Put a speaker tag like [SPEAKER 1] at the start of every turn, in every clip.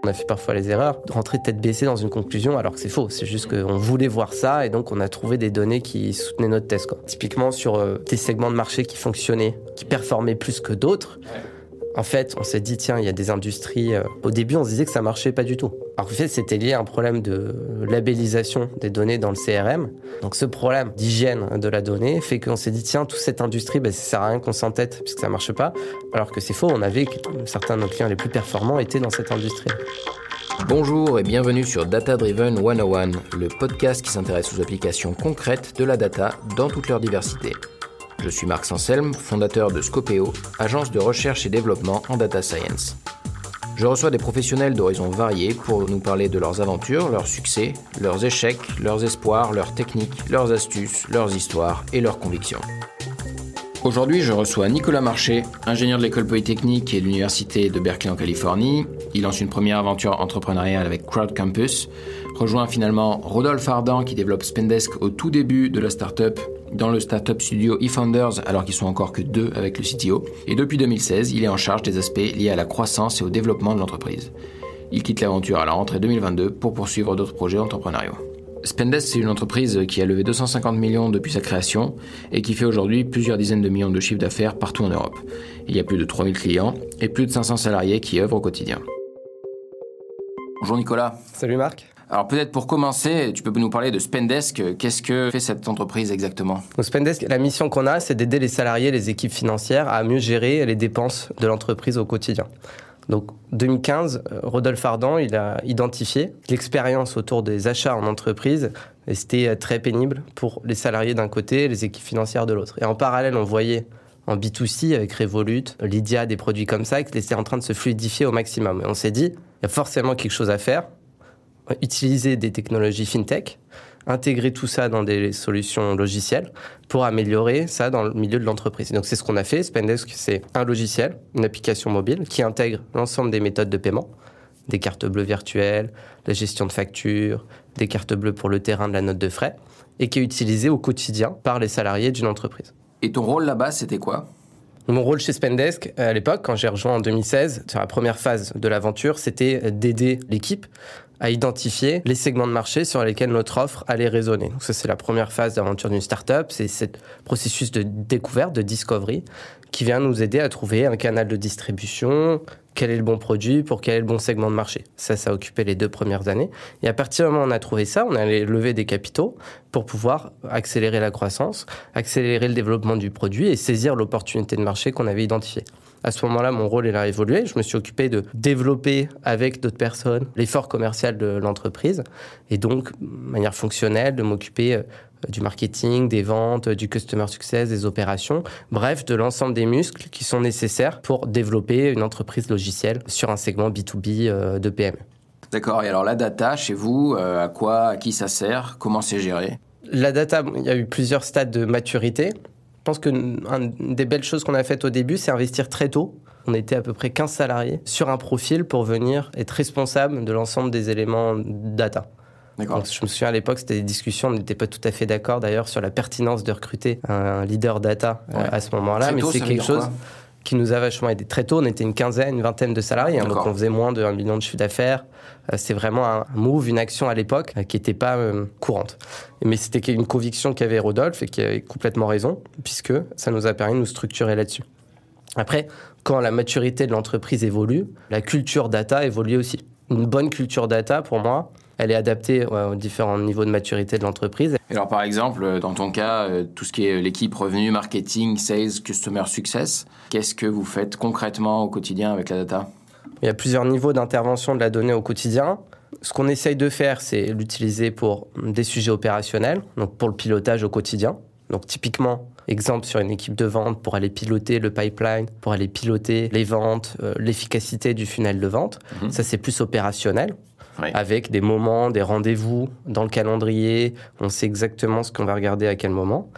[SPEAKER 1] On a fait parfois les erreurs de rentrer tête baissée dans une conclusion alors que c'est faux. C'est juste qu'on voulait voir ça et donc on a trouvé des données qui soutenaient notre thèse, quoi. Typiquement sur des segments de marché qui fonctionnaient, qui performaient plus que d'autres. En fait, on s'est dit, tiens, il y a des industries... Au début, on se disait que ça marchait pas du tout. Alors en fait, c'était lié à un problème de labellisation des données dans le CRM. Donc ce problème d'hygiène de la donnée fait qu'on s'est dit, tiens, toute cette industrie, ça sert à rien qu'on s'entête puisque ça marche pas. Alors que c'est faux, on avait que certains de nos clients les plus performants étaient dans cette industrie.
[SPEAKER 2] Bonjour et bienvenue sur Data Driven 101, le podcast qui s'intéresse aux applications concrètes de la data dans toute leur diversité. Je suis Marc Sanselme, fondateur de Scopeo, agence de recherche et développement en data science. Je reçois des professionnels d'horizons variés pour nous parler de leurs aventures, leurs succès, leurs échecs, leurs espoirs, leurs techniques, leurs astuces, leurs histoires et leurs convictions. Aujourd'hui, je reçois Nicolas Marché, ingénieur de l'école polytechnique et de l'université de Berkeley en Californie. Il lance une première aventure entrepreneuriale avec Crowd Campus, rejoint finalement Rodolphe Ardan qui développe Spendesk au tout début de la startup dans le startup studio eFounders alors qu'ils sont encore que 2 avec le CTO. Et depuis 2016, il est en charge des aspects liés à la croissance et au développement de l'entreprise. Il quitte l'aventure à la rentrée 2022 pour poursuivre d'autres projets entrepreneuriaux. Spendesk, c'est une entreprise qui a levé 250 millions depuis sa création et qui fait aujourd'hui plusieurs dizaines de millions de chiffres d'affaires partout en Europe. Il y a plus de 3000 clients et plus de 500 salariés qui œuvrent au quotidien. Bonjour Nicolas.
[SPEAKER 1] Salut Marc.
[SPEAKER 2] Alors peut-être pour commencer, tu peux nous parler de Spendesk. Qu'est-ce que fait cette entreprise exactement ?
[SPEAKER 1] Donc Spendesk, la mission qu'on a, c'est d'aider les salariés, les équipes financières à mieux gérer les dépenses de l'entreprise au quotidien. Donc 2015, Rodolphe Ardan, il a identifié l'expérience autour des achats en entreprise et c'était très pénible pour les salariés d'un côté et les équipes financières de l'autre. Et en parallèle, on voyait en B2C avec Revolut, Lydia, des produits comme ça, qui étaient en train de se fluidifier au maximum. Et on s'est dit, il y a forcément quelque chose à faire, utiliser des technologies fintech, intégrer tout ça dans des solutions logicielles pour améliorer ça dans le milieu de l'entreprise. Donc c'est ce qu'on a fait. Spendesk, c'est un logiciel, une application mobile qui intègre l'ensemble des méthodes de paiement, des cartes bleues virtuelles, la gestion de factures, des cartes bleues pour le terrain de la note de frais, et qui est utilisé au quotidien par les salariés d'une entreprise.
[SPEAKER 2] Et ton rôle là-bas, c'était quoi ?
[SPEAKER 1] Mon rôle chez Spendesk, à l'époque, quand j'ai rejoint en 2016, sur la première phase de l'aventure, c'était d'aider l'équipe à identifier les segments de marché sur lesquels notre offre allait résonner. Donc ça, c'est la première phase d'aventure d'une startup. C'est ce processus de découverte, de discovery, qui vient nous aider à trouver un canal de distribution, quel est le bon produit pour quel est le bon segment de marché. Ça a occupé les 2 premières années. Et à partir du moment où on a trouvé ça, on allait lever des capitaux pour pouvoir accélérer la croissance, accélérer le développement du produit et saisir l'opportunité de marché qu'on avait identifiée. À ce moment-là, mon rôle il a évolué. Je me suis occupé de développer avec d'autres personnes l'effort commercial de l'entreprise et donc, de manière fonctionnelle, de m'occuper du marketing, des ventes, du customer success, des opérations, bref, de l'ensemble des muscles qui sont nécessaires pour développer une entreprise logicielle sur un segment B2B de PME.
[SPEAKER 2] D'accord, et alors la data, chez vous, à qui ça sert ? Comment c'est géré ?
[SPEAKER 1] La data, il y a eu plusieurs stades de maturité. Je pense qu'une des belles choses qu'on a faites au début, c'est investir très tôt. On était à peu près 15 salariés sur un profil pour venir être responsable de l'ensemble des éléments data.
[SPEAKER 2] D'accord.
[SPEAKER 1] Donc, je me souviens à l'époque, c'était des discussions, on n'était pas tout à fait d'accord d'ailleurs sur la pertinence de recruter un leader data à ce moment-là.
[SPEAKER 2] Très
[SPEAKER 1] mais
[SPEAKER 2] tôt,
[SPEAKER 1] c'est quelque chose qui nous a vachement aidé. Très tôt, on était une quinzaine, une vingtaine de salariés, donc on faisait moins de 1 million de chiffre d'affaires. C'est vraiment un move, une action à l'époque qui n'était pas courante. Mais c'était une conviction qu'avait Rodolphe et qui avait complètement raison, puisque ça nous a permis de nous structurer là-dessus. Après, quand la maturité de l'entreprise évolue, la culture data évolue aussi. Une bonne culture data, pour moi, elle est adaptée aux différents niveaux de maturité de l'entreprise.
[SPEAKER 2] Et alors, par exemple, dans ton cas, tout ce qui est l'équipe revenu, marketing, sales, customer success, qu'est-ce que vous faites concrètement au quotidien avec la data ?
[SPEAKER 1] Il y a plusieurs niveaux d'intervention de la donnée au quotidien. Ce qu'on essaye de faire, c'est l'utiliser pour des sujets opérationnels, donc pour le pilotage au quotidien. Donc typiquement, exemple sur une équipe de vente pour aller piloter le pipeline, pour aller piloter les ventes, l'efficacité du funnel de vente. Ça, c'est plus opérationnel. Oui. Avec des moments, des rendez-vous dans le calendrier. On sait exactement ce qu'on va regarder à quel moment.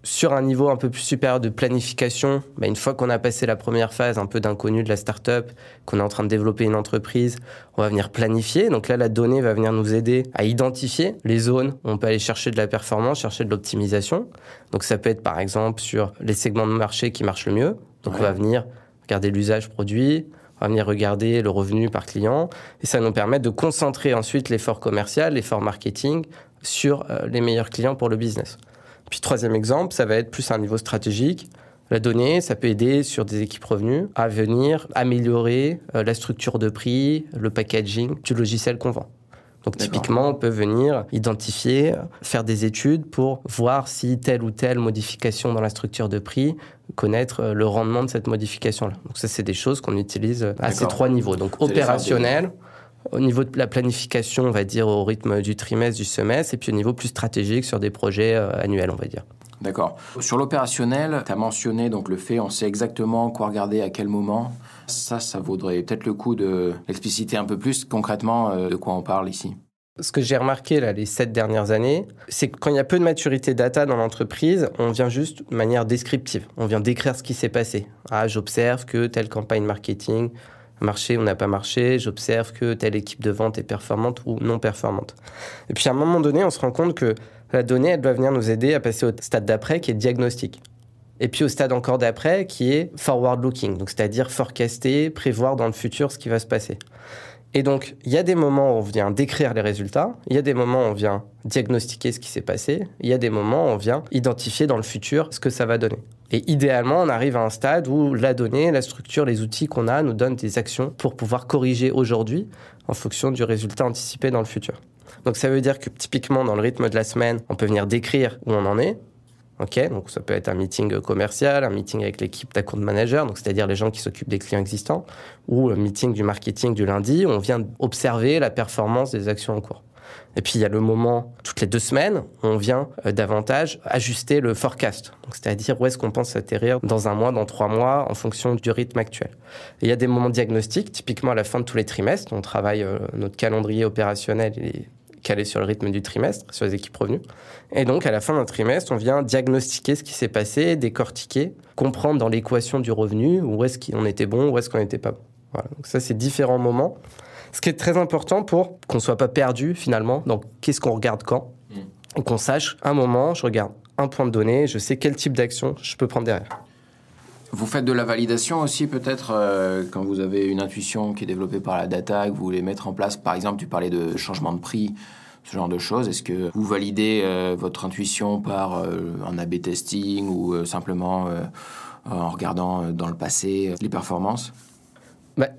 [SPEAKER 1] Sur un niveau un peu plus supérieur de planification, une fois qu'on a passé la première phase un peu d'inconnu de la start-up, qu'on est en train de développer une entreprise, on va venir planifier. Donc là, la donnée va venir nous aider à identifier les zones où on peut aller chercher de la performance, chercher de l'optimisation. Donc ça peut être par exemple sur les segments de marché qui marchent le mieux. Donc on va venir regarder l'usage produit, On va venir regarder le revenu par client et ça nous permet de concentrer ensuite l'effort commercial, l'effort marketing sur les meilleurs clients pour le business. Puis troisième exemple, ça va être plus à un niveau stratégique. La donnée, ça peut aider sur des équipes revenus à venir améliorer la structure de prix, le packaging du logiciel qu'on vend. Donc typiquement, on peut venir identifier, faire des études pour voir si telle ou telle modification dans la structure de prix, connaître le rendement de cette modification-là. Donc ça, c'est des choses qu'on utilise à ces trois niveaux. Donc opérationnel, au niveau de la planification, on va dire au rythme du trimestre, du semestre, et puis au niveau plus stratégique sur des projets annuels, on va dire.
[SPEAKER 2] D'accord. Sur l'opérationnel, tu as mentionné donc le fait, on sait exactement quoi regarder à quel moment. Ça vaudrait peut-être le coup de l'expliciter un peu plus concrètement de quoi on parle ici.
[SPEAKER 1] Ce que j'ai remarqué là, les 7 dernières années, c'est que quand il y a peu de maturité data dans l'entreprise, on vient juste de manière descriptive. On vient décrire ce qui s'est passé. Ah, j'observe que telle campagne marketing a marché ou n'a pas marché. J'observe que telle équipe de vente est performante ou non performante. Et puis à un moment donné, on se rend compte que la donnée, elle doit venir nous aider à passer au stade d'après qui est diagnostic. Et puis au stade encore d'après qui est forward-looking, donc c'est-à-dire forecaster, prévoir dans le futur ce qui va se passer. Et donc, il y a des moments où on vient décrire les résultats, il y a des moments où on vient diagnostiquer ce qui s'est passé, il y a des moments où on vient identifier dans le futur ce que ça va donner. Et idéalement, on arrive à un stade où la donnée, la structure, les outils qu'on a nous donnent des actions pour pouvoir corriger aujourd'hui en fonction du résultat anticipé dans le futur. Donc ça veut dire que typiquement, dans le rythme de la semaine, on peut venir décrire où on en est. Okay, donc ça peut être un meeting commercial, un meeting avec l'équipe d'account manager, donc c'est-à-dire les gens qui s'occupent des clients existants, ou un meeting du marketing du lundi où on vient observer la performance des actions en cours. Et puis il y a le moment, toutes les 2 semaines, où on vient davantage ajuster le forecast, donc c'est-à-dire où est-ce qu'on pense atterrir dans un mois, dans 3 mois, en fonction du rythme actuel. Et il y a des moments diagnostiques, typiquement à la fin de tous les trimestres, on travaille notre calendrier opérationnel et calé sur le rythme du trimestre, sur les équipes revenues. Et donc, à la fin d'un trimestre, on vient diagnostiquer ce qui s'est passé, décortiquer, comprendre dans l'équation du revenu où est-ce qu'on était bon, où est-ce qu'on n'était pas bon. Voilà. Donc ça, c'est différents moments. Ce qui est très important pour qu'on ne soit pas perdu, finalement, dans qu'est-ce qu'on regarde quand, et qu'on sache, un moment, je regarde un point de données, je sais quel type d'action je peux prendre derrière.
[SPEAKER 2] Vous faites de la validation aussi peut-être quand vous avez une intuition qui est développée par la data, que vous voulez mettre en place. Par exemple, tu parlais de changement de prix, ce genre de choses. Est-ce que vous validez votre intuition par un A/B testing ou simplement en regardant dans le passé les performances ?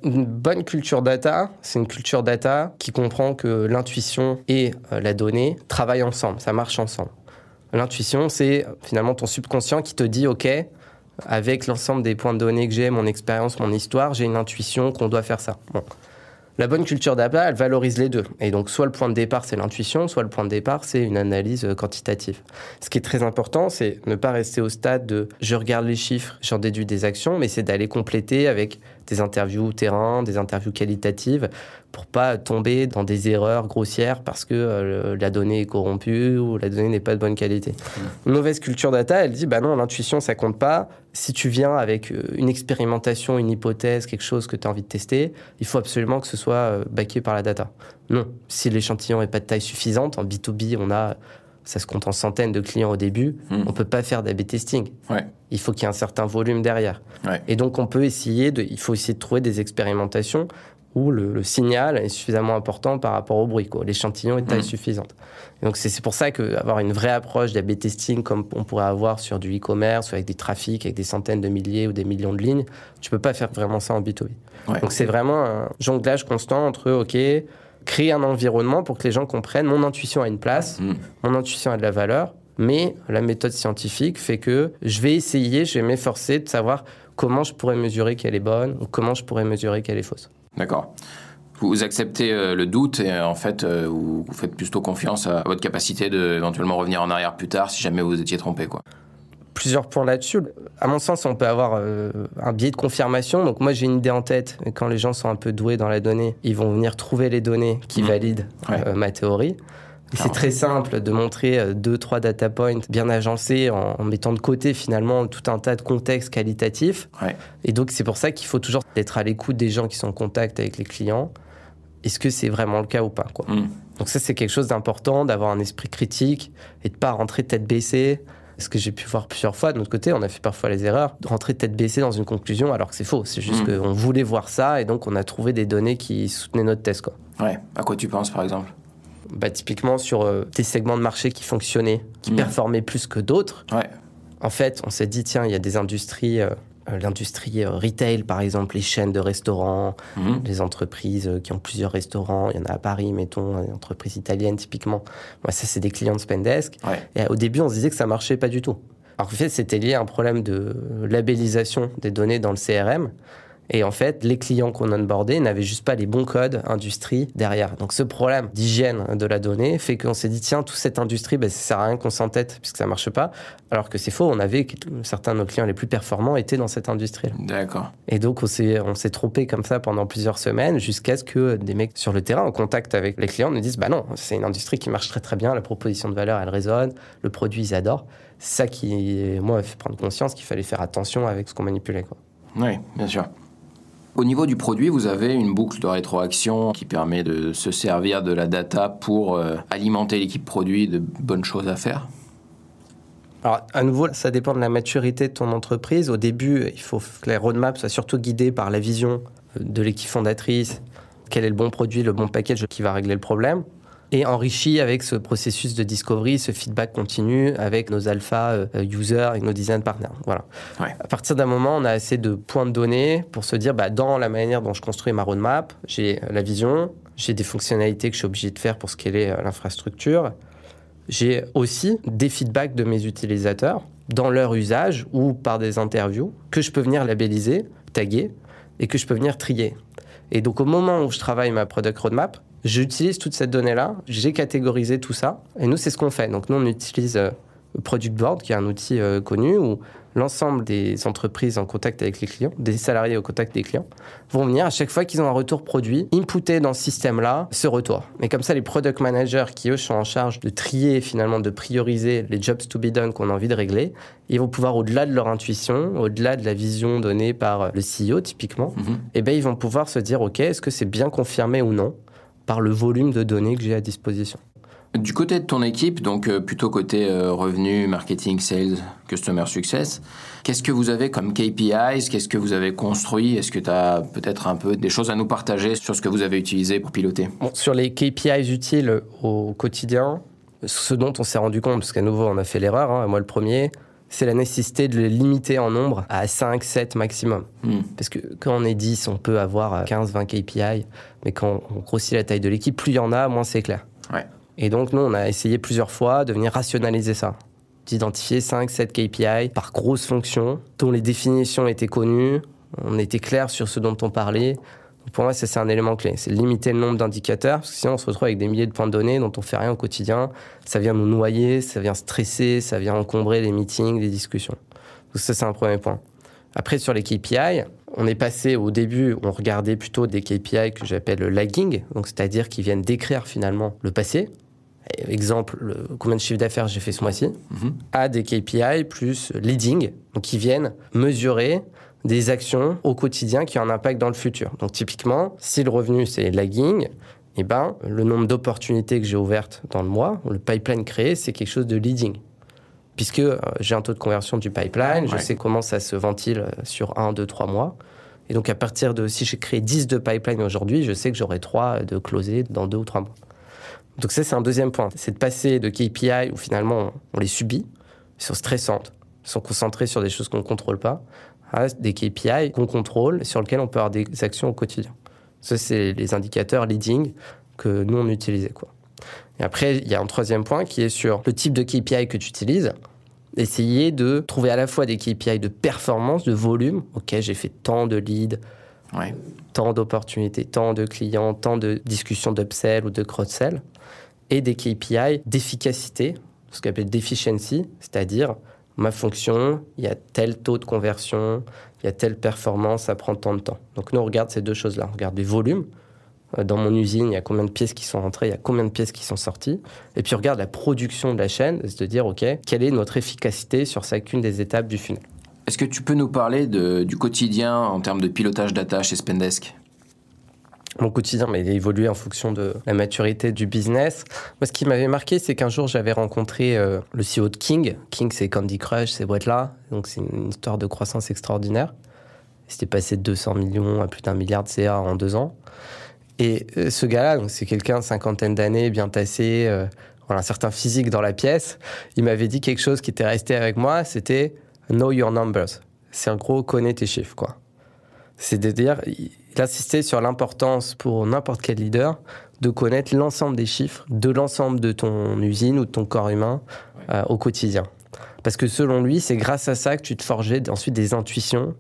[SPEAKER 1] Une bonne culture data, c'est une culture data qui comprend que l'intuition et la donnée travaillent ensemble, ça marche ensemble. L'intuition, c'est finalement ton subconscient qui te dit « Ok, avec l'ensemble des points de données que j'ai, mon expérience, mon histoire, j'ai une intuition qu'on doit faire ça. » Bon. La bonne culture data, elle valorise les deux. Et donc, soit le point de départ, c'est l'intuition, soit le point de départ, c'est une analyse quantitative. Ce qui est très important, c'est ne pas rester au stade de « je regarde les chiffres, j'en déduis des actions », mais c'est d'aller compléter avec des interviews terrain, des interviews qualitatives, pour pas tomber dans des erreurs grossières parce que la donnée est corrompue ou la donnée n'est pas de bonne qualité. Une mauvaise culture data, elle dit « bah non, l'intuition, ça compte pas. Si tu viens avec une expérimentation, une hypothèse, quelque chose que tu as envie de tester, il faut absolument que ce soit backé par la data. » Non. Si l'échantillon n'est pas de taille suffisante, en B2B, ça se compte en centaines de clients au début, on ne peut pas faire d'A/B testing. Ouais. Il faut qu'il y ait un certain volume derrière. Ouais. Et donc, il faut essayer de trouver des expérimentations où le signal est suffisamment important par rapport au bruit, quoi. L'échantillon est de taille suffisante. Et donc, c'est pour ça qu'avoir une vraie approche d'A/B testing, comme on pourrait avoir sur du e-commerce, ou avec des trafics, avec des centaines de milliers ou des millions de lignes, tu ne peux pas faire vraiment ça en B2B. Ouais. Donc, c'est vraiment un jonglage constant entre, OK, créer un environnement pour que les gens comprennent mon intuition a une place, mon intuition a de la valeur, mais la méthode scientifique fait que je vais m'efforcer de savoir comment je pourrais mesurer qu'elle est bonne ou comment je pourrais mesurer qu'elle est fausse.
[SPEAKER 2] D'accord. Vous acceptez le doute et en fait, vous faites plutôt confiance à votre capacité d'éventuellement revenir en arrière plus tard si jamais vous étiez trompé, quoi.
[SPEAKER 1] Plusieurs points là-dessus. À mon sens, on peut avoir un biais de confirmation. Donc moi, j'ai une idée en tête. Et quand les gens sont un peu doués dans la donnée, ils vont venir trouver les données qui valident ma théorie. Et c'est très simple de montrer 2-3 data points bien agencés en mettant de côté finalement tout un tas de contextes qualitatifs. Ouais. Et donc c'est pour ça qu'il faut toujours être à l'écoute des gens qui sont en contact avec les clients. Est-ce que c'est vraiment le cas ou pas, quoi. Donc ça, c'est quelque chose d'important, d'avoir un esprit critique et de ne pas rentrer tête baissée Ce que j'ai pu voir plusieurs fois, de notre côté, on a fait parfois les erreurs de rentrer tête baissée dans une conclusion alors que c'est faux. C'est juste qu'on voulait voir ça et donc on a trouvé des données qui soutenaient notre thèse, quoi.
[SPEAKER 2] Ouais. À quoi tu penses, par exemple?
[SPEAKER 1] Typiquement sur des segments de marché qui fonctionnaient, qui performaient plus que d'autres.
[SPEAKER 2] Ouais.
[SPEAKER 1] En fait, on s'est dit, tiens, il y a des industries, l'industrie retail, par exemple, les chaînes de restaurants, les entreprises qui ont plusieurs restaurants. Il y en a à Paris, mettons, les entreprises italiennes, typiquement. Moi, ça, c'est des clients de Spendesk.
[SPEAKER 2] Ouais.
[SPEAKER 1] Et au début, on se disait que ça marchait pas du tout. Alors, en fait, c'était lié à un problème de labellisation des données dans le CRM. Et en fait, les clients qu'on onboardait n'avaient juste pas les bons codes industrie derrière. Donc ce problème d'hygiène de la donnée fait qu'on s'est dit, tiens, toute cette industrie, ça sert à rien qu'on s'entête puisque ça marche pas. Alors que c'est faux, on avait certains de nos clients les plus performants étaient dans cette industrie-là.
[SPEAKER 2] D'accord.
[SPEAKER 1] Et donc on s'est trompé comme ça pendant plusieurs semaines jusqu'à ce que des mecs sur le terrain en contact avec les clients nous disent, bah non, c'est une industrie qui marche très très bien, la proposition de valeur elle résonne, le produit ils adorent. C'est ça qui, moi, m'a fait prendre conscience qu'il fallait faire attention avec ce qu'on manipulait, quoi.
[SPEAKER 2] Oui, bien sûr. Au niveau du produit, vous avez une boucle de rétroaction qui permet de se servir de la data pour alimenter l'équipe produit de bonnes choses à faire.
[SPEAKER 1] Alors, à nouveau, ça dépend de la maturité de ton entreprise. Au début, il faut que la roadmap soit surtout guidée par la vision de l'équipe fondatrice. Quel est le bon produit, le bon package qui va régler le problème. Et enrichi avec ce processus de discovery, ce feedback continu avec nos alpha users et nos design partners. Voilà.
[SPEAKER 2] Ouais.
[SPEAKER 1] À partir d'un moment, on a assez de points de données pour se dire, dans la manière dont je construis ma roadmap, j'ai la vision, j'ai des fonctionnalités que je suis obligé de faire pour scaler l'infrastructure. J'ai aussi des feedbacks de mes utilisateurs dans leur usage ou par des interviews que je peux venir labelliser, taguer et que je peux venir trier. Et donc, au moment où je travaille ma product roadmap, j'utilise toute cette donnée-là, j'ai catégorisé tout ça, et nous, c'est ce qu'on fait. Donc, nous, on utilise Product Board, qui est un outil connu, où l'ensemble des entreprises en contact avec les clients, des salariés au contact des clients, vont venir à chaque fois qu'ils ont un retour produit, inputer dans ce système-là ce retour. Et comme ça, les product managers qui, eux, sont en charge de trier, finalement, de prioriser les jobs to be done qu'on a envie de régler, ils vont pouvoir, au-delà de leur intuition, au-delà de la vision donnée par le CEO, typiquement, ils vont pouvoir se dire, OK, est-ce que c'est bien confirmé ou non par le volume de données que j'ai à disposition.
[SPEAKER 2] Du côté de ton équipe, donc plutôt côté revenu, marketing, sales, customer success, qu'est-ce que vous avez comme KPIs? Qu'est-ce que vous avez construit? Est-ce que tu as peut-être un peu des choses à nous partager sur ce que vous avez utilisé pour piloter?
[SPEAKER 1] Sur les KPIs utiles au quotidien, ce dont on s'est rendu compte, parce qu'à nouveau on a fait l'erreur, moi le premier, c'est la nécessité de les limiter en nombre à 5, 7 maximum. Parce que quand on est 10, on peut avoir 15, 20 KPI, mais quand on grossit la taille de l'équipe, plus il y en a, moins c'est clair.
[SPEAKER 2] Ouais.
[SPEAKER 1] Et donc, nous, on a essayé plusieurs fois de venir rationaliser ça, d'identifier 5, 7 KPI par grosse fonction, dont les définitions étaient connues, on était clair sur ce dont on parlait. Donc pour moi, ça, c'est un élément clé. C'est limiter le nombre d'indicateurs, parce que sinon, on se retrouve avec des milliers de points de données dont on ne fait rien au quotidien. Ça vient nous noyer, ça vient stresser, ça vient encombrer les meetings, les discussions. Donc ça, c'est un premier point. Après, sur les KPI, on est passé au début, on regardait plutôt des KPI que j'appelle le lagging, donc c'est-à-dire qui viennent décrire finalement le passé. Exemple, combien de chiffre d'affaires j'ai fait ce mois-ci, à des KPI plus leading, donc qui viennent mesurer des actions au quotidien qui ont un impact dans le futur. Donc typiquement, si le revenu c'est lagging, le nombre d'opportunités que j'ai ouvertes dans le mois, le pipeline créé, c'est quelque chose de leading. Puisque j'ai un taux de conversion du pipeline, je sais comment ça se ventile sur 1, 2, 3 mois. Et donc à partir de, si j'ai créé 10 de pipeline aujourd'hui, je sais que j'aurai 3 de closés dans 2 ou 3 mois. Donc ça, c'est un deuxième point. C'est de passer de KPI où finalement on les subit, ils sont stressantes, ils sont concentrés sur des choses qu'on ne contrôle pas, à des KPI qu'on contrôle et sur lesquels on peut avoir des actions au quotidien. Ça, c'est les indicateurs leading que nous, on utilisait, quoi. Et après, il y a un troisième point qui est sur le type de KPI que tu utilises. Essayer de trouver à la fois des KPI de performance, de volume. OK, j'ai fait tant de leads, tant d'opportunités, tant de clients, tant de discussions d'upsell ou de cross-sell. Et des KPI d'efficacité, ce qu'on appelle d'efficiency, c'est-à-dire ma fonction, il y a tel taux de conversion, il y a telle performance, ça prend tant de temps. Donc nous, on regarde ces deux choses-là. On regarde des volumes. Dans mon usine, il y a combien de pièces qui sont rentrées, il y a combien de pièces qui sont sorties. Et puis on regarde la production de la chaîne, c'est de dire, OK, quelle est notre efficacité sur chacune des étapes du funnel.
[SPEAKER 2] Est-ce que tu peux nous parler du quotidien en termes de pilotage data chez Spendesk?
[SPEAKER 1] Mon quotidien, mais il a évolué en fonction de la maturité du business. Moi, ce qui m'avait marqué, c'est qu'un jour, j'avais rencontré le CEO de King. King, c'est Candy Crush, ces boîtes-là. Donc, c'est une histoire de croissance extraordinaire. C'était passé de 200 millions à plus d'1 milliard de CA en 2 ans. Et ce gars-là, donc c'est quelqu'un, 50aine d'années, bien tassé, un certain physique dans la pièce. Il m'avait dit quelque chose qui était resté avec moi, c'était « know your numbers ». C'est en gros, connais tes chiffres, quoi. C'est-à-dire, il insistait sur l'importance pour n'importe quel leader de connaître l'ensemble des chiffres de l'ensemble de ton usine ou de ton corps humain au quotidien. Parce que selon lui, c'est grâce à ça que tu te forgeais ensuite des intuitions,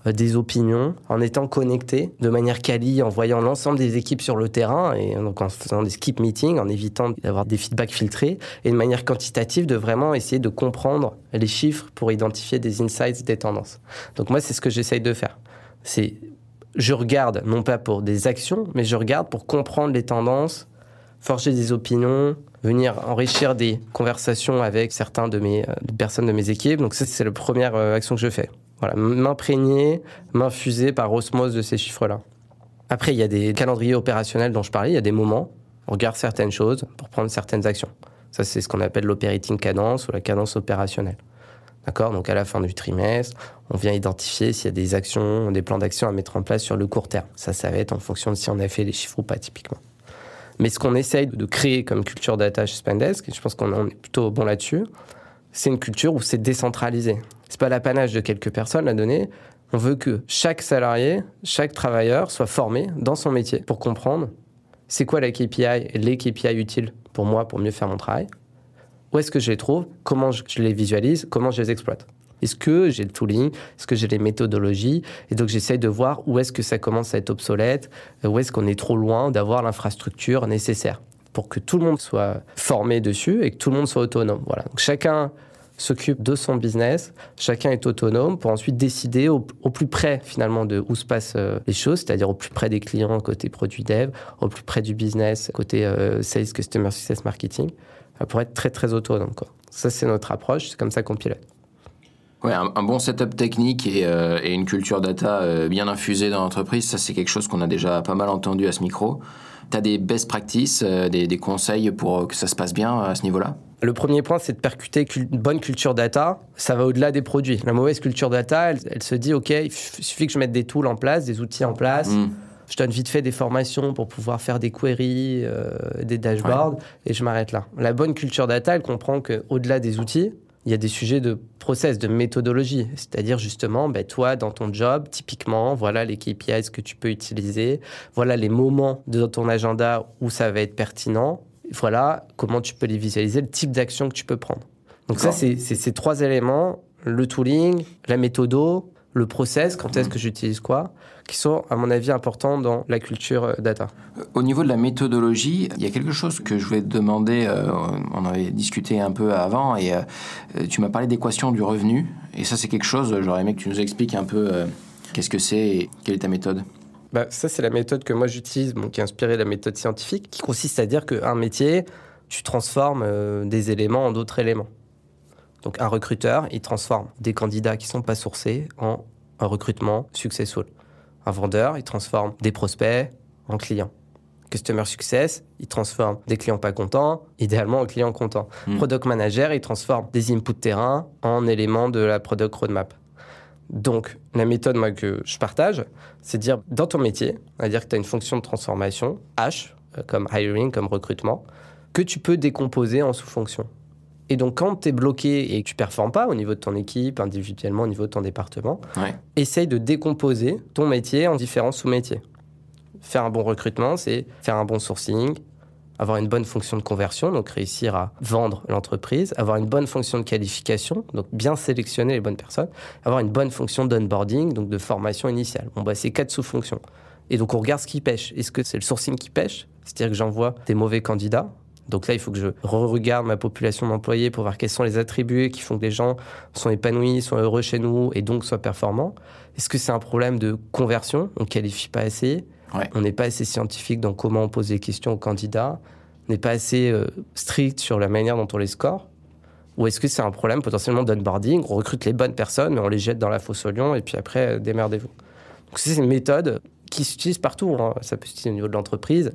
[SPEAKER 1] des opinions, en étant connecté de manière quali, en voyant l'ensemble des équipes sur le terrain, et donc en faisant des skip meetings, en évitant d'avoir des feedbacks filtrés, et de manière quantitative, de vraiment essayer de comprendre les chiffres pour identifier des insights, des tendances. Donc moi, c'est ce que j'essaye de faire. Je regarde, non pas pour des actions, mais je regarde pour comprendre les tendances, forger des opinions, venir enrichir des conversations avec certains de personnes de mes équipes. Donc ça, c'est la première action que je fais. Voilà, m'imprégner, m'infuser par osmose de ces chiffres-là. Après, il y a des calendriers opérationnels dont je parlais, il y a des moments, on regarde certaines choses pour prendre certaines actions. Ça, c'est ce qu'on appelle l'operating cadence ou la cadence opérationnelle. D'accord ? Donc, à la fin du trimestre, on vient identifier s'il y a des actions, des plans d'action à mettre en place sur le court terme. Ça va être en fonction de si on a fait les chiffres ou pas, typiquement. Mais ce qu'on essaye de créer comme culture data chez Spendesk, et je pense qu'on est plutôt bon là-dessus, c'est une culture où c'est décentralisé. C'est pas l'apanage de quelques personnes, la donnée. On veut que chaque salarié, chaque travailleur soit formé dans son métier pour comprendre c'est quoi la KPI et les KPI utiles pour moi pour mieux faire mon travail. Où est-ce que je les trouve? Comment je les visualise? Comment je les exploite? Est-ce que j'ai le tooling? Est-ce que j'ai les méthodologies? Et donc, j'essaye de voir où est-ce que ça commence à être obsolète, où est-ce qu'on est trop loin d'avoir l'infrastructure nécessaire pour que tout le monde soit formé dessus et que tout le monde soit autonome. Voilà. Donc, chacun s'occupe de son business, chacun est autonome pour ensuite décider au plus près, finalement, de où se passent les choses, c'est-à-dire au plus près des clients côté produit dev, au plus près du business côté sales, customer success, marketing, pour être très, très autonome, quoi. Ça, c'est notre approche, c'est comme ça qu'on pilote.
[SPEAKER 2] Ouais, un bon setup technique et une culture data bien infusée dans l'entreprise, ça c'est quelque chose qu'on a déjà pas mal entendu à ce micro. Tu as des best practices, des conseils pour que ça se passe bien à ce niveau-là?
[SPEAKER 1] Le premier point, c'est de percuter une bonne culture data. Ça va au-delà des produits. La mauvaise culture data, elle se dit, OK, il suffit que je mette des tools en place, des outils en place. Je donne vite fait des formations pour pouvoir faire des queries, des dashboards, et je m'arrête là. La bonne culture data, elle comprend qu'au-delà des outils, il y a des sujets de process, de méthodologie. C'est-à-dire justement, toi, dans ton job, typiquement, voilà les KPIs que tu peux utiliser, voilà les moments de ton agenda où ça va être pertinent, voilà comment tu peux les visualiser, le type d'action que tu peux prendre. Donc ça, c'est ces 3 éléments, le tooling, la méthodo, le process, quand est-ce que j'utilise quoi, qui sont, à mon avis, importants dans la culture data.
[SPEAKER 2] Au niveau de la méthodologie, il y a quelque chose que je voulais te demander, on avait discuté un peu avant, et tu m'as parlé d'équation du revenu, et ça c'est quelque chose, j'aurais aimé que tu nous expliques un peu qu'est-ce que c'est et quelle est ta méthode.
[SPEAKER 1] Ça, c'est la méthode que moi j'utilise, qui est inspirée de la méthode scientifique, qui consiste à dire qu'un métier, tu transformes des éléments en d'autres éléments. Donc un recruteur, il transforme des candidats qui ne sont pas sourcés en un recrutement successful. Un vendeur, il transforme des prospects en clients. Customer Success, il transforme des clients pas contents, idéalement en clients contents. Product Manager, il transforme des inputs terrain en éléments de la Product Roadmap. Donc, la méthode que je partage, c'est de dire, dans ton métier, c'est-à-dire que tu as une fonction de transformation, H, comme hiring, comme recrutement, que tu peux décomposer en sous-fonctions. Et donc, quand tu es bloqué et que tu ne performes pas au niveau de ton équipe, individuellement, au niveau de ton département, essaye de décomposer ton métier en différents sous-métiers. Faire un bon recrutement, c'est faire un bon sourcing, avoir une bonne fonction de conversion, donc réussir à vendre l'entreprise, avoir une bonne fonction de qualification, donc bien sélectionner les bonnes personnes, avoir une bonne fonction d'onboarding, donc de formation initiale. C'est 4 sous-fonctions. Et donc, on regarde ce qui pêche. Est-ce que c'est le sourcing qui pêche? C'est-à-dire que j'envoie des mauvais candidats. Donc là, il faut que je regarde ma population d'employés pour voir quels sont les attributs qui font que les gens sont épanouis, sont heureux chez nous et donc soient performants. Est-ce que c'est un problème de conversion? On ne qualifie pas assez. On n'est pas assez scientifique dans comment on pose les questions aux candidats. On n'est pas assez strict sur la manière dont on les score. Ou est-ce que c'est un problème potentiellement d'onboarding? On recrute les bonnes personnes, mais on les jette dans la fosse au lion et puis après, démerdez-vous. Donc c'est une méthode qui s'utilise partout, hein. Ça peut s'utiliser au niveau de l'entreprise.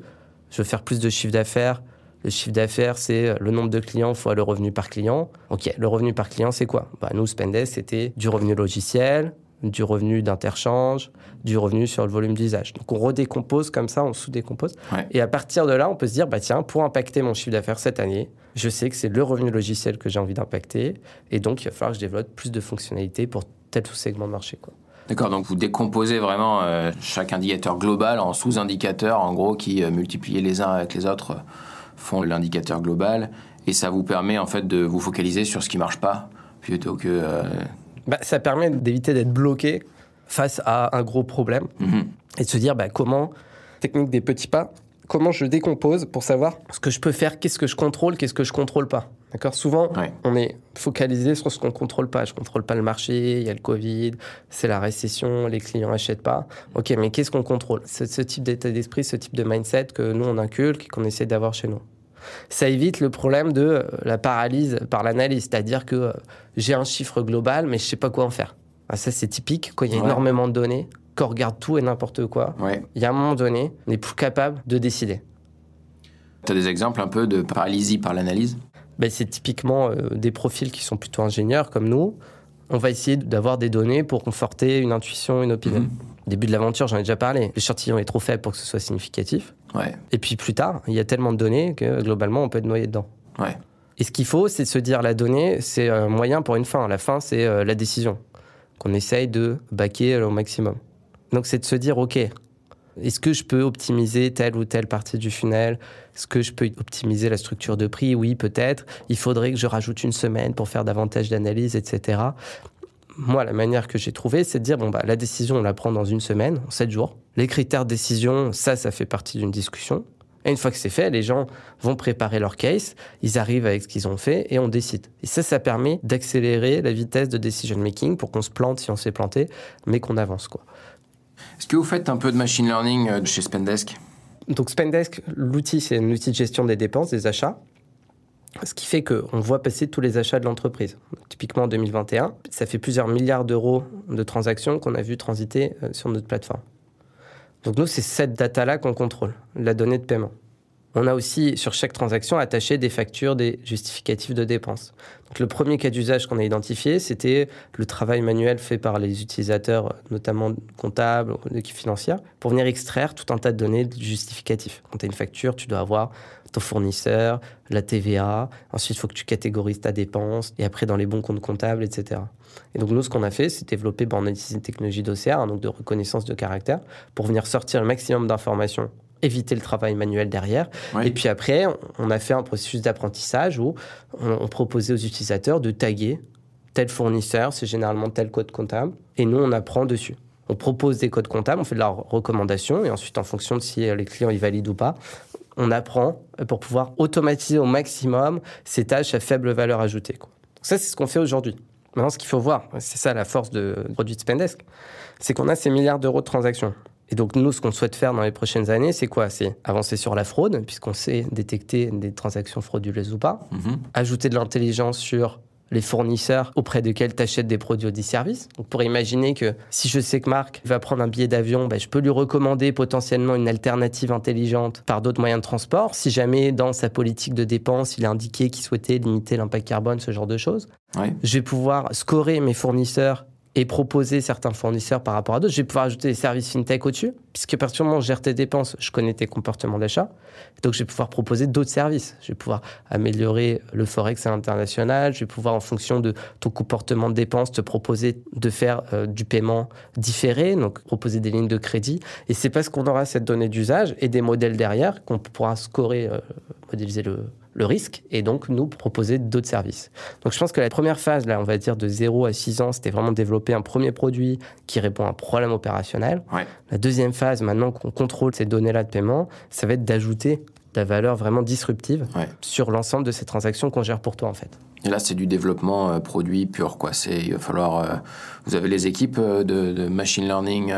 [SPEAKER 1] Je veux faire plus de chiffre d'affaires. Le chiffre d'affaires, c'est le nombre de clients fois le revenu par client. OK, le revenu par client, c'est quoi? Nous, Spendesk, c'était du revenu logiciel, du revenu d'interchange, du revenu sur le volume d'usage. Donc, on redécompose comme ça, on sous-décompose. Ouais. Et à partir de là, on peut se dire, tiens, pour impacter mon chiffre d'affaires cette année, je sais que c'est le revenu logiciel que j'ai envie d'impacter. Et donc, il va falloir que je développe plus de fonctionnalités pour tel ou segment de marché, quoi.
[SPEAKER 2] D'accord, donc vous décomposez vraiment chaque indicateur global en sous-indicateurs, en gros, qui multipliés les uns avec les autres font l'indicateur global. Et ça vous permet en fait de vous focaliser sur ce qui ne marche pas plutôt que...
[SPEAKER 1] Ça permet d'éviter d'être bloqué face à un gros problème et de se dire comment, technique des petits pas, comment je décompose pour savoir ce que je peux faire, qu'est-ce que je contrôle, qu'est-ce que je contrôle pas. D'accord ? Souvent, on est focalisé sur ce qu'on ne contrôle pas. Je ne contrôle pas le marché, il y a le Covid, c'est la récession, les clients n'achètent pas. OK, mais qu'est-ce qu'on contrôle ? C'est ce type d'état d'esprit, ce type de mindset que nous, on inculque et qu'on essaie d'avoir chez nous. Ça évite le problème de la paralyse par l'analyse, c'est-à-dire que j'ai un chiffre global, mais je ne sais pas quoi en faire. Ça, c'est typique quand il y a énormément de données, qu'on regarde tout et n'importe quoi. Il y a un moment donné, on n'est plus capable de décider.
[SPEAKER 2] Tu as des exemples un peu de paralysie par l'analyse ?
[SPEAKER 1] C'est typiquement des profils qui sont plutôt ingénieurs comme nous. On va essayer d'avoir des données pour conforter une intuition, une opinion. Au début de l'aventure, j'en ai déjà parlé. L'échantillon est trop faible pour que ce soit significatif. Et puis plus tard, il y a tellement de données que globalement, on peut être noyé dedans. Et ce qu'il faut, c'est de se dire la donnée, c'est un moyen pour une fin. La fin, c'est la décision qu'on essaye de baquer au maximum. Donc, c'est de se dire, OK, est-ce que je peux optimiser telle ou telle partie du funnel ? Est-ce que je peux optimiser la structure de prix ? Oui, peut-être. Il faudrait que je rajoute une semaine pour faire davantage d'analyse, etc. Moi, la manière que j'ai trouvée, c'est de dire, la décision, on la prend dans une semaine, en 7 jours. Les critères de décision, ça fait partie d'une discussion. Et une fois que c'est fait, les gens vont préparer leur case, ils arrivent avec ce qu'ils ont fait et on décide. Et ça permet d'accélérer la vitesse de decision making pour qu'on se plante si on s'est planté, mais qu'on avance, quoi.
[SPEAKER 2] Est-ce que vous faites un peu de machine learning chez Spendesk ?
[SPEAKER 1] Donc Spendesk, l'outil, c'est un outil de gestion des dépenses, des achats, ce qui fait qu'on voit passer tous les achats de l'entreprise. Donc, typiquement en 2021, ça fait plusieurs milliards d'euros de transactions qu'on a vu transiter sur notre plateforme. Donc nous, c'est cette data-là qu'on contrôle, la donnée de paiement. On a aussi, sur chaque transaction, attaché des factures, des justificatifs de dépenses. Donc, le premier cas d'usage qu'on a identifié, c'était le travail manuel fait par les utilisateurs, notamment comptables, d'équipe financière, pour venir extraire tout un tas de données justificatifs. Quand tu as une facture, tu dois avoir ton fournisseur, la TVA, ensuite il faut que tu catégorises ta dépense, et après dans les bons comptes comptables, etc. Et donc nous, ce qu'on a fait, c'est développer, on a utilisé une technologie d'OCR, donc de reconnaissance de caractère, pour venir sortir le maximum d'informations, éviter le travail manuel derrière. Et puis après, on a fait un processus d'apprentissage où on proposait aux utilisateurs de taguer tel fournisseur, c'est généralement tel code comptable, et nous, on apprend dessus. On propose des codes comptables, on fait de la recommandation, et ensuite, en fonction de si les clients ils valident ou pas, on apprend pour pouvoir automatiser au maximum ces tâches à faible valeur ajoutée, quoi. Donc ça, c'est ce qu'on fait aujourd'hui. Maintenant, ce qu'il faut voir, c'est ça la force du produit de Spendesk, c'est qu'on a ces milliards d'euros de transactions. Et donc, nous, ce qu'on souhaite faire dans les prochaines années, c'est quoi ? C'est avancer sur la fraude, puisqu'on sait détecter des transactions frauduleuses ou pas. Ajouter de l'intelligence sur les fournisseurs auprès desquels tu achètes des produits ou des services. Donc, pour imaginer que si je sais que Marc va prendre un billet d'avion, je peux lui recommander potentiellement une alternative intelligente par d'autres moyens de transport. Si jamais, dans sa politique de dépenses, il a indiqué qu'il souhaitait limiter l'impact carbone, ce genre de choses. Je vais pouvoir scorer mes fournisseurs et proposer certains fournisseurs par rapport à d'autres. Je vais pouvoir ajouter des services fintech au-dessus, puisque à partir du moment où je gère tes dépenses, je connais tes comportements d'achat. Donc, je vais pouvoir proposer d'autres services. Je vais pouvoir améliorer le forex à l'international. Je vais pouvoir, en fonction de ton comportement de dépenses, te proposer de faire du paiement différé, donc proposer des lignes de crédit. Et c'est parce qu'on aura cette donnée d'usage et des modèles derrière qu'on pourra scorer, modéliser le risque, et donc nous proposer d'autres services. Donc je pense que la première phase, là, on va dire de 0 à 6 ans, c'était vraiment développer un premier produit qui répond à un problème opérationnel. La deuxième phase, maintenant qu'on contrôle ces données-là de paiement, ça va être d'ajouter de la valeur vraiment disruptive sur l'ensemble de ces transactions qu'on gère pour toi, en fait.
[SPEAKER 2] Et là, c'est du développement produit pur, quoi. Il va falloir... vous avez les équipes de machine learning,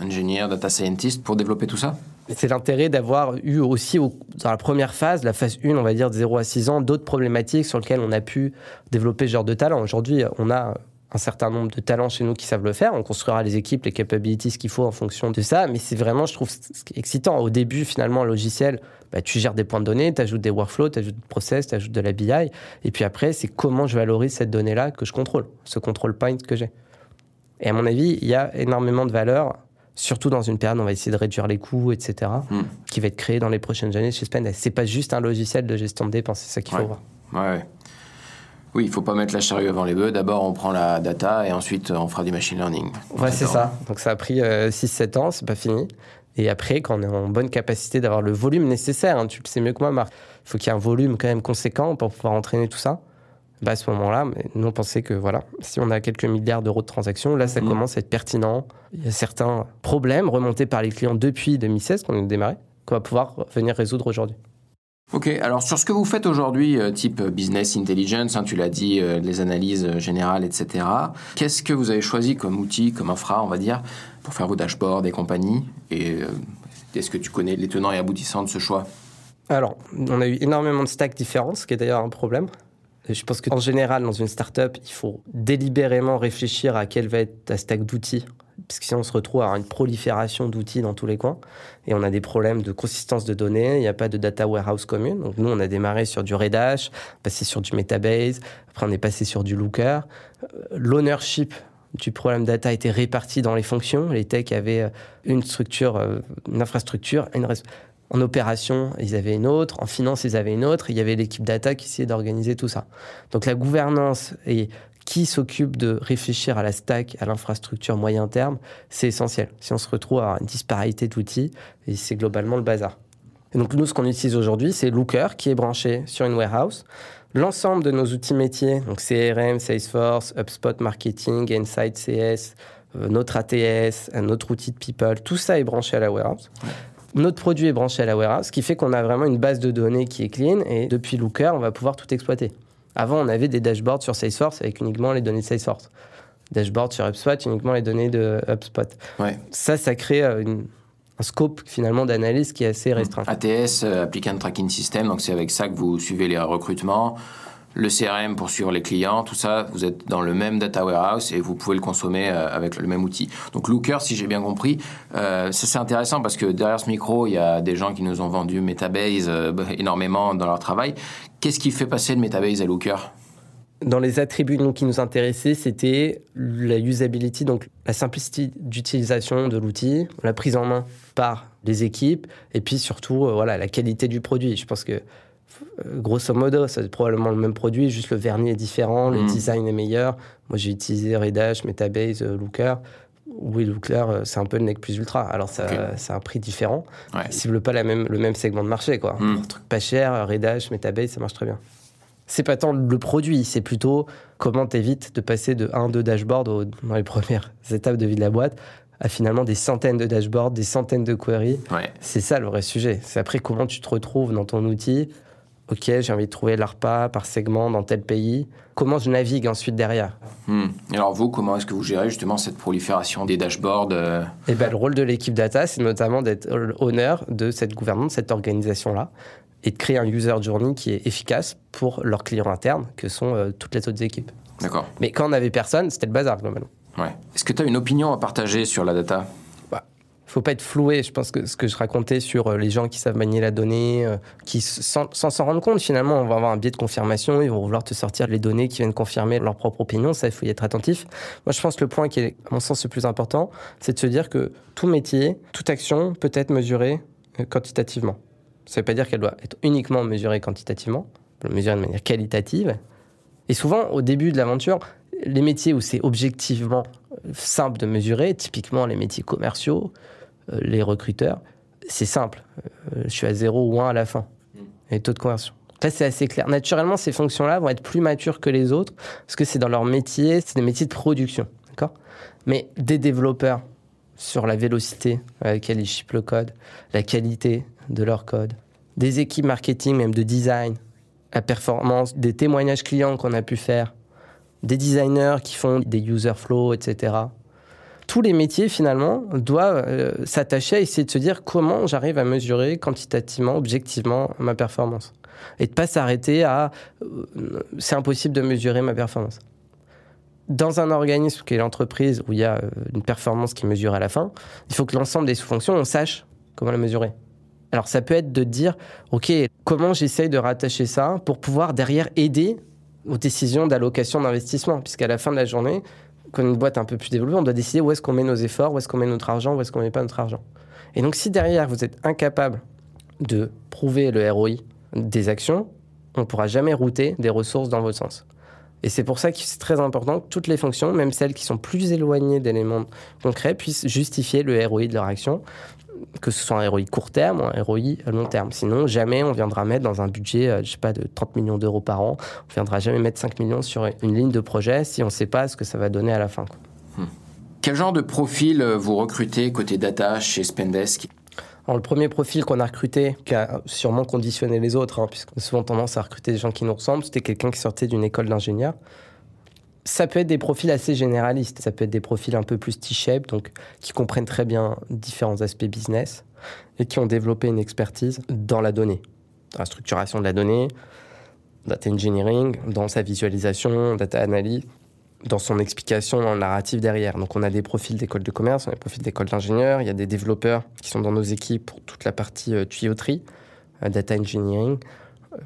[SPEAKER 2] ingénieurs, data scientists pour développer tout ça ?
[SPEAKER 1] C'est l'intérêt d'avoir eu aussi, dans la première phase, la phase 1, on va dire de 0 à 6 ans, d'autres problématiques sur lesquelles on a pu développer ce genre de talent. Aujourd'hui, on a un certain nombre de talents chez nous qui savent le faire. On construira les équipes, les capabilities qu'il faut en fonction de ça. Mais c'est vraiment, je trouve, excitant. Au début, finalement, un logiciel, tu gères des points de données, tu ajoutes des workflows, tu ajoutes des process, tu ajoutes de la BI. Et puis après, c'est comment je valorise cette donnée-là que je contrôle, ce control point que j'ai. Et à mon avis, il y a énormément de valeur, surtout dans une période où on va essayer de réduire les coûts, etc., qui va être créé dans les prochaines années chez Spendesk. C'est pas juste un logiciel de gestion de dépenses, c'est ça qu'il faut voir.
[SPEAKER 2] Ouais. Oui, il ne faut pas mettre la charrue avant les bœufs. D'abord, on prend la data et ensuite, on fera du machine learning.
[SPEAKER 1] Ouais, c'est ça. Donc, ça a pris 6-7 ans, c'est pas fini. Et après, quand on est en bonne capacité d'avoir le volume nécessaire, tu le sais mieux que moi, Marc, il faut qu'il y ait un volume quand même conséquent pour pouvoir entraîner tout ça. À ce moment-là, nous, on pensait que voilà, si on a quelques milliards d'euros de transactions, là, ça commence à être pertinent. Il y a certains problèmes remontés par les clients depuis 2016, qu'on a démarré, qu'on va pouvoir venir résoudre aujourd'hui.
[SPEAKER 2] Ok, alors sur ce que vous faites aujourd'hui, type business intelligence, tu l'as dit, les analyses générales, etc. Qu'est-ce que vous avez choisi comme outil, comme infra, on va dire, pour faire vos dashboards et compagnie? Et est-ce que tu connais les tenants et aboutissants de ce choix?
[SPEAKER 1] Alors, on a eu énormément de stacks différents, ce qui est d'ailleurs un problème. Et je pense qu'en général, dans une startup, il faut délibérément réfléchir à quelle va être ta stack d'outils. Parce que sinon, on se retrouve à avoir une prolifération d'outils dans tous les coins. Et on a des problèmes de consistance de données. Il n'y a pas de data warehouse commune. Donc, nous, on a démarré sur du Redash, passé sur du Metabase. Après, on est passé sur du Looker. L'ownership du problème data a été réparti dans les fonctions. Les techs avaient une structure, une infrastructure, en opération, ils avaient une autre. En finance, ils avaient une autre. Il y avait l'équipe data qui essayait d'organiser tout ça. Donc, la gouvernance et qui s'occupe de réfléchir à la stack, à l'infrastructure moyen terme, c'est essentiel. Si on se retrouve à une disparité d'outils, et c'est globalement le bazar. Et donc nous, ce qu'on utilise aujourd'hui, c'est Looker, qui est branché sur une warehouse. L'ensemble de nos outils métiers, donc CRM, Salesforce, HubSpot Marketing, Insight CS, notre ATS, notre outil de People, tout ça est branché à la warehouse. Ouais. Notre produit est branché à la warehouse, ce qui fait qu'on a vraiment une base de données qui est clean, et depuis Looker, on va pouvoir tout exploiter. Avant, on avait des dashboards sur Salesforce avec uniquement les données de Salesforce. Dashboard sur HubSpot, uniquement les données de HubSpot. Ouais. Ça crée un scope finalement d'analyse qui est assez restreint.
[SPEAKER 2] ATS, Applicant Tracking System, donc c'est avec ça que vous suivez les recrutements. Le CRM pour suivre les clients, tout ça, vous êtes dans le même data warehouse et vous pouvez le consommer avec le même outil. Donc Looker, si j'ai bien compris, ça c'est intéressant parce que derrière ce micro, il y a des gens qui nous ont vendu Metabase énormément dans leur travail. Qu'est-ce qui fait passer de Metabase à Looker ?
[SPEAKER 1] Dans les attributs qui nous intéressaient, c'était la usability, donc la simplicité d'utilisation de l'outil, la prise en main par les équipes et puis surtout la qualité du produit. Je pense que grosso modo, c'est probablement le même produit, juste le vernis est différent, le design est meilleur. Moi, j'ai utilisé Redash, Metabase, Looker. Oui, Looker, c'est un peu le nec plus ultra. Alors, c'est un prix différent. Ouais. Il ne cible pas le même segment de marché, quoi. Pour un truc pas cher, Redash, Metabase, ça marche très bien. C'est pas tant le produit, c'est plutôt comment t'évites de passer de 1-2 dashboards dans les premières étapes de vie de la boîte à finalement des centaines de dashboards, des centaines de queries. Ouais. C'est ça le vrai sujet. C'est après comment tu te retrouves dans ton outil. Ok, j'ai envie de trouver l'ARPA par segment dans tel pays. Comment je navigue ensuite derrière ?
[SPEAKER 2] Et alors vous, comment est-ce que vous gérez justement cette prolifération des dashboards
[SPEAKER 1] Le rôle de l'équipe data, c'est notamment d'être owner de cette gouvernance, de cette organisation-là, et de créer un user journey qui est efficace pour leurs clients internes, que sont toutes les autres équipes.
[SPEAKER 2] D'accord.
[SPEAKER 1] Mais quand on n'avait personne, c'était le bazar, globalement.
[SPEAKER 2] Ouais. Est-ce que tu as une opinion à partager sur la data ?
[SPEAKER 1] Faut pas être floué. Je pense que ce que je racontais sur les gens qui savent manier la donnée, qui sans s'en rendre compte, finalement, on va avoir un biais de confirmation, ils vont vouloir te sortir les données qui viennent confirmer leur propre opinion. Ça, il faut y être attentif. Moi, je pense que le point qui est, à mon sens, le plus important, c'est de se dire que tout métier, toute action peut être mesurée quantitativement. Ça ne veut pas dire qu'elle doit être uniquement mesurée quantitativement, on peut la mesurer de manière qualitative. Et souvent, au début de l'aventure, les métiers où c'est objectivement simple de mesurer, typiquement les métiers commerciaux, les recruteurs, c'est simple. Je suis à 0 ou 1 à la fin. Et taux de conversion. Là, c'est assez clair. Naturellement, ces fonctions-là vont être plus matures que les autres parce que c'est dans leur métier, c'est des métiers de production. D'accord ? Mais des développeurs sur la vélocité avec laquelle ils shippent le code, la qualité de leur code, des équipes marketing, même de design, la performance, des témoignages clients qu'on a pu faire, des designers qui font des user flow, etc. Tous les métiers, finalement, doivent s'attacher à essayer de se dire comment j'arrive à mesurer quantitativement, objectivement, ma performance. Et de ne pas s'arrêter à c'est impossible de mesurer ma performance. dans un organisme qui est l'entreprise où il y a une performance qui mesure à la fin, il faut que l'ensemble des sous-fonctions, on sache comment la mesurer. Alors ça peut être de dire, OK, comment j'essaye de rattacher ça pour pouvoir derrière aider aux décisions d'allocation d'investissement, puisqu'à la fin de la journée, quand une boîte un peu plus développée, on doit décider où est-ce qu'on met nos efforts, où est-ce qu'on met notre argent, où est-ce qu'on met pas notre argent. Et donc si derrière vous êtes incapable de prouver le ROI des actions, on ne pourra jamais router des ressources dans votre sens. Et c'est pour ça que c'est très important que toutes les fonctions, même celles qui sont plus éloignées d'éléments concrets, puissent justifier le ROI de leur action, que ce soit un ROI court terme ou un ROI long terme. Sinon, jamais on viendra mettre dans un budget, de 30 millions d'euros par an, on ne viendra jamais mettre 5 millions sur une ligne de projet si on ne sait pas ce que ça va donner à la fin.
[SPEAKER 2] Quel genre de profil vous recrutez côté data chez Spendesk ?
[SPEAKER 1] Alors, le premier profil qu'on a recruté, qui a sûrement conditionné les autres, puisqu'on a souvent tendance à recruter des gens qui nous ressemblent, c'était quelqu'un qui sortait d'une école d'ingénieur. Ça peut être des profils assez généralistes, ça peut être des profils un peu plus T-shape, donc qui comprennent très bien différents aspects business et qui ont développé une expertise dans la donnée, dans la structuration de la donnée, data engineering, dans sa visualisation, data analyse, dans son explication, dans le narratif derrière. Donc on a des profils d'école de commerce, on a des profils d'école d'ingénieurs, il y a des développeurs qui sont dans nos équipes pour toute la partie tuyauterie, data engineering.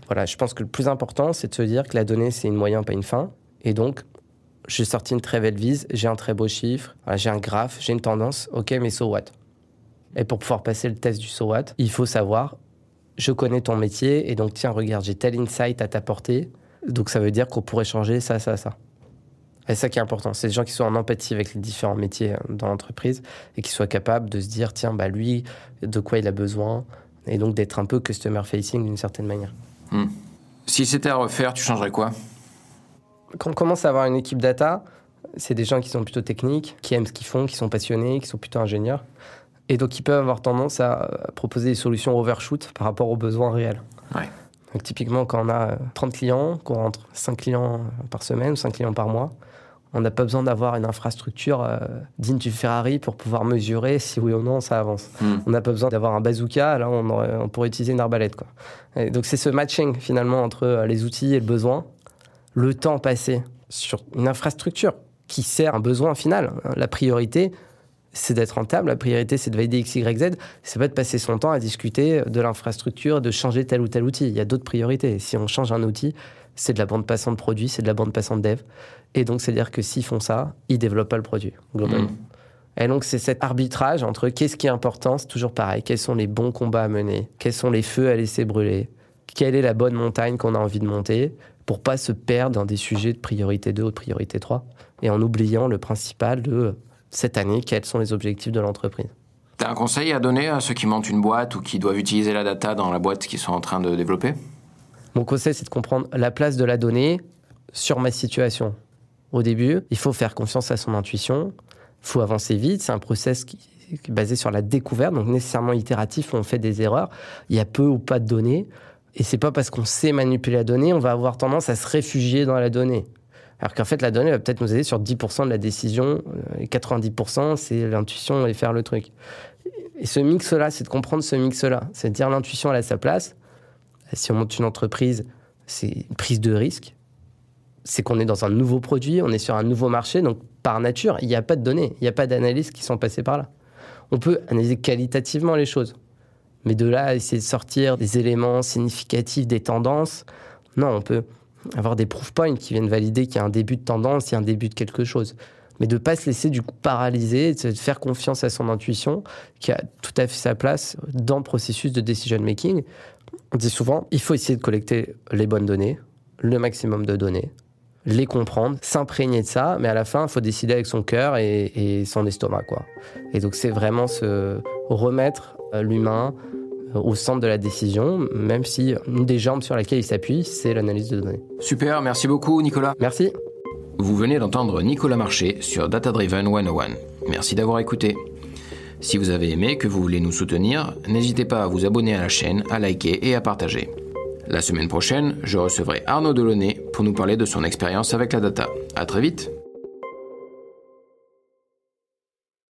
[SPEAKER 1] Voilà, je pense que le plus important, c'est de se dire que la donnée, c'est une moyen, pas une fin. Et donc, j'ai sorti une très belle vise, j'ai un très beau chiffre, voilà, j'ai un graphe, j'ai une tendance, ok, mais so what? Et pour pouvoir passer le test du so what, il faut savoir, je connais ton métier, et donc tiens, regarde, j'ai tel insight à t'apporter, donc ça veut dire qu'on pourrait changer ça, ça, ça. Et c'est ça qui est important, c'est des gens qui soient en empathie avec les différents métiers dans l'entreprise et qui soient capables de se dire, tiens, bah lui, de quoi il a besoin, et donc d'être un peu customer facing d'une certaine manière.
[SPEAKER 2] Si c'était à refaire, tu changerais quoi ?
[SPEAKER 1] Quand on commence à avoir une équipe data, c'est des gens qui sont plutôt techniques, qui aiment ce qu'ils font, qui sont passionnés, qui sont plutôt ingénieurs, et donc ils peuvent avoir tendance à proposer des solutions overshoot par rapport aux besoins réels.
[SPEAKER 2] Ouais.
[SPEAKER 1] Donc typiquement, quand on a 30 clients, qu'on rentre 5 clients par semaine ou 5 clients par mois, on n'a pas besoin d'avoir une infrastructure digne du Ferrari pour pouvoir mesurer si oui ou non ça avance. On n'a pas besoin d'avoir un bazooka, là on pourrait utiliser une arbalète, quoi. Et donc c'est ce matching finalement entre les outils et le besoin, le temps passé sur une infrastructure qui sert un besoin final. La priorité, c'est d'être rentable, la priorité c'est de valider X, Y, Z, c'est pas de passer son temps à discuter de l'infrastructure, de changer tel ou tel outil. Il y a d'autres priorités. Si on change un outil, c'est de la bande passante produit, c'est de la bande passante dev. Et donc, c'est-à-dire que s'ils font ça, ils développent pas le produit, globalement. Et donc, c'est cet arbitrage entre qu'est-ce qui est important, c'est toujours pareil. Quels sont les bons combats à mener? Quels sont les feux à laisser brûler? Quelle est la bonne montagne qu'on a envie de monter pour pas se perdre dans des sujets de priorité 2 ou de priorité 3 et en oubliant le principal de cette année, quels sont les objectifs de l'entreprise.
[SPEAKER 2] T'as un conseil à donner à ceux qui montent une boîte ou qui doivent utiliser la data dans la boîte qu'ils sont en train de développer?
[SPEAKER 1] Mon conseil, c'est de comprendre la place de la donnée sur ma situation. Au début, il faut faire confiance à son intuition, il faut avancer vite, c'est un process qui est basé sur la découverte, donc nécessairement itératif, où on fait des erreurs, il y a peu ou pas de données, et c'est pas parce qu'on sait manipuler la donnée, on va avoir tendance à se réfugier dans la donnée. Alors qu'en fait, la donnée va peut-être nous aider sur 10% de la décision, et 90%, c'est l'intuition et faire le truc. Et ce mix-là, c'est de comprendre ce mix-là, c'est de dire l'intuition elle a sa place. Si on monte une entreprise, c'est une prise de risque. C'est qu'on est dans un nouveau produit, on est sur un nouveau marché, donc par nature, il n'y a pas de données, il n'y a pas d'analyses qui sont passées par là. On peut analyser qualitativement les choses, mais de là, essayer de sortir des éléments significatifs, des tendances, non, on peut avoir des proof points qui viennent valider qu'il y a un début de tendance, il y a un début de quelque chose. Mais de ne pas se laisser du coup paralyser, de faire confiance à son intuition, qui a tout à fait sa place dans le processus de decision making. On dit souvent, il faut essayer de collecter les bonnes données, le maximum de données, les comprendre, s'imprégner de ça, mais à la fin, il faut décider avec son cœur et son estomac, quoi. Et donc, c'est vraiment se remettre l'humain au centre de la décision, même si une des jambes sur laquelle il s'appuie, c'est l'analyse de données.
[SPEAKER 2] Super, merci beaucoup Nicolas.
[SPEAKER 1] Merci.
[SPEAKER 2] Vous venez d'entendre Nicolas Marché sur Data Driven 101. Merci d'avoir écouté. Si vous avez aimé et que vous voulez nous soutenir, n'hésitez pas à vous abonner à la chaîne, à liker et à partager. La semaine prochaine, je recevrai Arnaud Delaunay pour nous parler de son expérience avec la data. À très vite.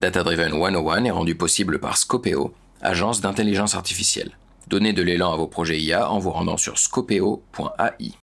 [SPEAKER 2] Data Driven 101 est rendu possible par Scopeo, agence d'intelligence artificielle. Donnez de l'élan à vos projets IA en vous rendant sur scopeo.ai.